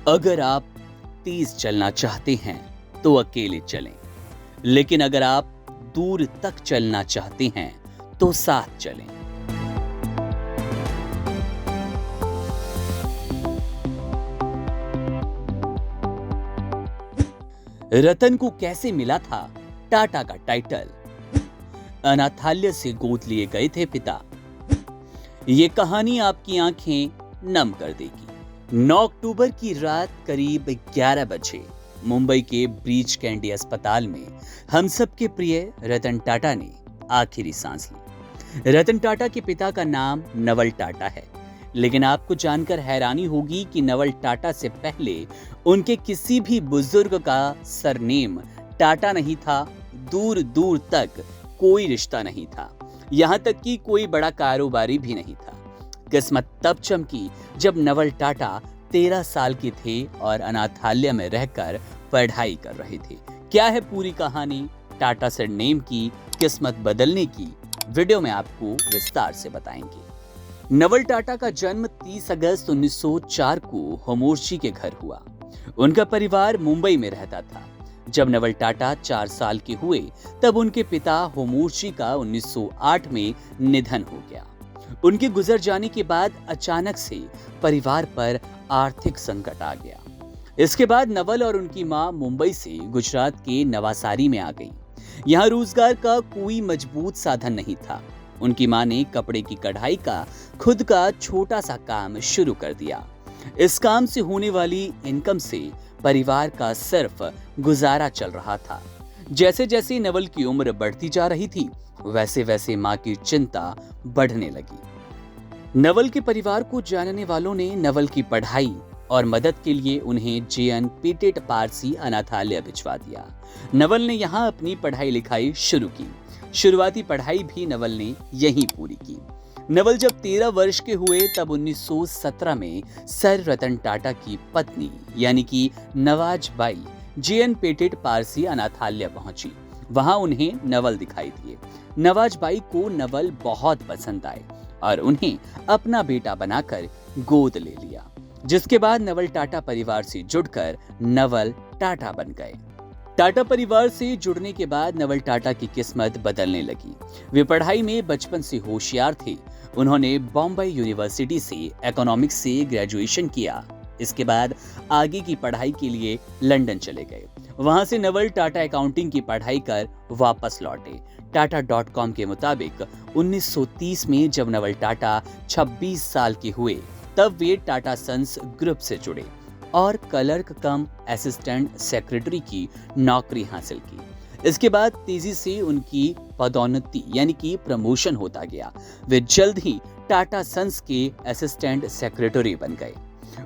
अगर आप तेज चलना चाहते हैं तो अकेले चलें, लेकिन अगर आप दूर तक चलना चाहते हैं तो साथ चलें। रतन को कैसे मिला था टाटा का टाइटल? अनाथालय से गोद लिए गए थे पिता। ये कहानी आपकी आंखें नम कर देगी। 9 अक्टूबर की रात करीब 11 बजे मुंबई के ब्रीच कैंडी अस्पताल में हम सबके प्रिय रतन टाटा ने आखिरी सांस ली। रतन टाटा के पिता का नाम नवल टाटा है, लेकिन आपको जानकर हैरानी होगी कि नवल टाटा से पहले उनके किसी भी बुजुर्ग का सरनेम टाटा नहीं था। दूर दूर तक कोई रिश्ता नहीं था, यहां तक कि कोई बड़ा कारोबारी भी नहीं था। किस्मत तब चमकी जब नवल टाटा 13 साल के थे और अनाथालय में रहकर पढ़ाई कर रहे थे। क्या है पूरी कहानी टाटा सरनेम की किस्मत बदलने की, वीडियो में आपको विस्तार से बताएंगे। नवल टाटा का जन्म 30 अगस्त 1904 को होमोर्शी के घर हुआ। उनका परिवार मुंबई में रहता था। जब नवल टाटा 4 साल के हुए तब उनके पिता होमोर्शी का 1908 में निधन हो गया। उनके गुजर जाने के बाद अचानक से परिवार पर आर्थिक संकट आ गया। इसके बाद नवल और उनकी मां मुंबई से गुजरात के नवासारी में आ गईं। यहां रोजगार का कोई मजबूत साधन नहीं था। उनकी मां ने कपड़े की कढ़ाई का खुद का छोटा सा काम शुरू कर दिया। इस काम से होने वाली इनकम से परिवार का सिर्फ गुजारा चल रहा था। जैसे जैसे नवल की उम्र बढ़ती जा रही थी, वैसे वैसे मां की चिंता बढ़ने लगी। नवल के परिवार को जानने वालों ने नवल की पढ़ाई और मदद के लिए उन्हें JN पेटेट पारसी अनाथालय भिजवा दिया। नवल ने यहां अपनी पढ़ाई लिखाई शुरू की। शुरुआती पढ़ाई भी नवल ने यहीं पूरी की। नवल जब 13 वर्ष के हुए तब 1917 में सर रतन टाटा की पत्नी यानी कि नवाज बाई JN पेटेट पारसी अनाथालय पहुंची। वहां उन्हें नवल दिखाई दिए। नवाज बाई को नवल बहुत पसंद आए और उन्हें अपना बेटा बनाकर गोद ले लिया, जिसके बाद नवल टाटा परिवार से जुड़कर नवल टाटा बन गए। टाटा परिवार से जुड़ने के बाद नवल टाटा की किस्मत बदलने लगी। वे पढ़ाई में बचपन से होशियार थे। उन्होंने बॉम्बे यूनिवर्सिटी से इकोनॉमिक्स से ग्रेजुएशन किया। इसके बाद आगे की पढ़ाई के लिए लंदन चले गए। वहां से नवल टाटा अकाउंटिंग की पढ़ाई कर वापस लौटे। टाटा.com के मुताबिक 1930 में जब नवल टाटा 26 साल के हुए तब वे टाटा सन्स ग्रुप से जुड़े और क्लर्क कम असिस्टेंट सेक्रेटरी की नौकरी हासिल की। इसके बाद तेजी से उनकी पदोन्नति यानी कि प्रमोशन होता गया। वे जल्द ही टाटा सन्स के असिस्टेंट सेक्रेटरी बन गए।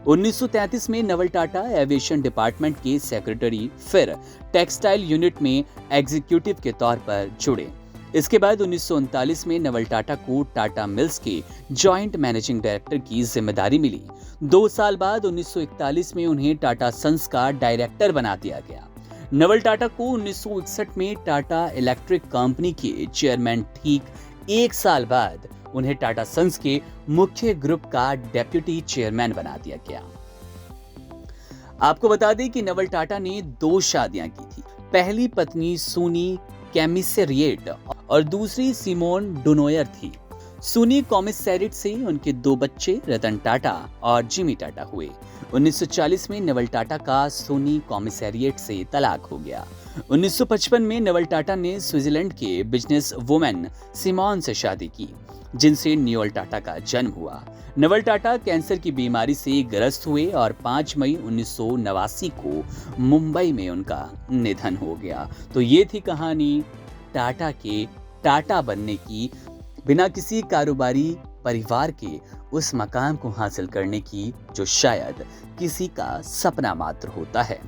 1933 में नवल टाटा एविएशन डिपार्टमेंट के सेक्रेटरी, फिर टेक्सटाइल यूनिट में एग्जीक्यूटिव के तौर पर जुड़े। इसके बाद 1939 में नवल टाटा को टाटा मिल्स के जॉइंट मैनेजिंग डायरेक्टर की जिम्मेदारी मिली। 2 साल बाद 1941 में उन्हें टाटा सन्स का डायरेक्टर बना दिया गया। नवल टाटा को 1961 में टाटा इलेक्ट्रिक कंपनी के चेयरमैन, ठीक 1 साल बाद उन्हें टाटा सन्स के मुख्य ग्रुप का डेप्यूटी चेयरमैन बना दिया गया। आपको बता दें कि नवल टाटा ने 2 शादियां की थी। पहली पत्नी सोनी कैमिसेरिएट और दूसरी सिमोन डुनोयर थी। सोनी कॉमिसेरिएट से उनके 2 बच्चे रतन टाटा और जिमी टाटा हुए। 1940 में नवल टाटा का सोनी कॉमिसेरिएट से तलाक हो गया। 1955 में नवल टाटा ने स्विट्जरलैंड के बिजनेस वुमेन सिमोन से शादी की, जिनसे न्यूअल टाटा का जन्म हुआ। नवल टाटा कैंसर की बीमारी से ग्रस्त हुए और 5 मई 1989 को मुंबई में उनका निधन हो गया। तो ये थी कहानी टाटा के टाटा बनने की, बिना किसी कारोबारी परिवार के उस मकाम को हासिल करने की जो शायद किसी का सपना मात्र होता है।